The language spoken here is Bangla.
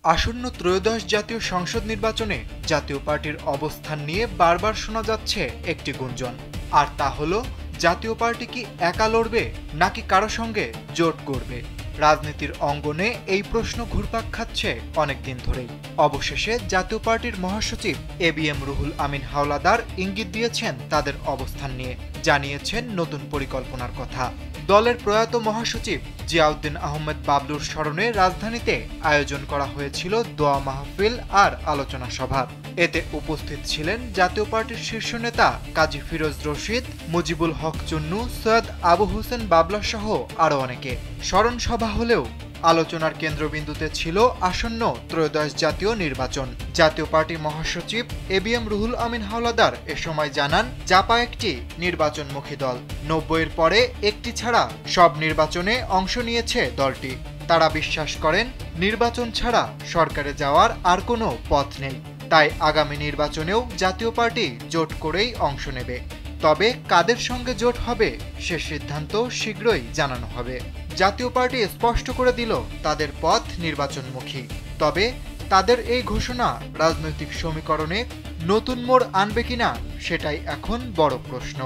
আসন্ন ত্রয়োদশ জাতীয় সংসদ নির্বাচনে জাতীয় পার্টির অবস্থান নিয়ে বারবার শোনা যাচ্ছে একটি গুঞ্জন, আর তা হলো জাতীয় পার্টি কি একা লড়বে নাকি কারো সঙ্গে জোট করবে। রাজনীতির অঙ্গনে এই প্রশ্ন ঘুরপাক খাচ্ছে অনেকদিন ধরেই। অবশেষে জাতীয় পার্টির মহাসচিব এবিএম রুহুল আমিন হাওলাদার ইঙ্গিত দিয়েছেন তাদের অবস্থান নিয়ে, জানিয়েছেন নতুন পরিকল্পনার কথা। দলের প্রয়াত মহাসচিব জিয়াউদ্দিন আহমেদ বাবলুর স্মরণে রাজধানীতে আয়োজন করা হয়েছিল দোয়া মাহফিল আর আলোচনা সভা। এতে উপস্থিত ছিলেন জাতীয় পার্টির শীর্ষ নেতা কাজী ফিরোজ রশিদ, মুজিবুল হক চুন্নু, সৈয়দ আবু হোসেন বাবলা সহ আরও অনেকে। স্মরণ সভা হলেও আলোচনার কেন্দ্রবিন্দুতে ছিল আসন্ন ত্রয়োদশ জাতীয় নির্বাচন। জাতীয় পার্টির মহাসচিব এবিএম রুহুল আমিন হাওলাদার এ সময় জানান, জাপা একটি নির্বাচনমুখী দল। ৯০-এর পরে একটি ছাড়া সব নির্বাচনে অংশ নিয়েছে দলটি। তারা বিশ্বাস করেন, নির্বাচন ছাড়া সরকারে যাওয়ার আর কোনো পথ নেই। তাই আগামী নির্বাচনেও জাতীয় পার্টি জোট করেই অংশ নেবে। তবে কাদের সঙ্গে জোট হবে সে সিদ্ধান্ত শীঘ্রই জানানো হবে। জাতীয় পার্টি স্পষ্ট করে দিল তাদের পথ নির্বাচনমুখী। তবে তাদের এই ঘোষণা রাজনৈতিক সমীকরণে নতুন মোড় আনবে কিনা সেটাই এখন বড় প্রশ্ন।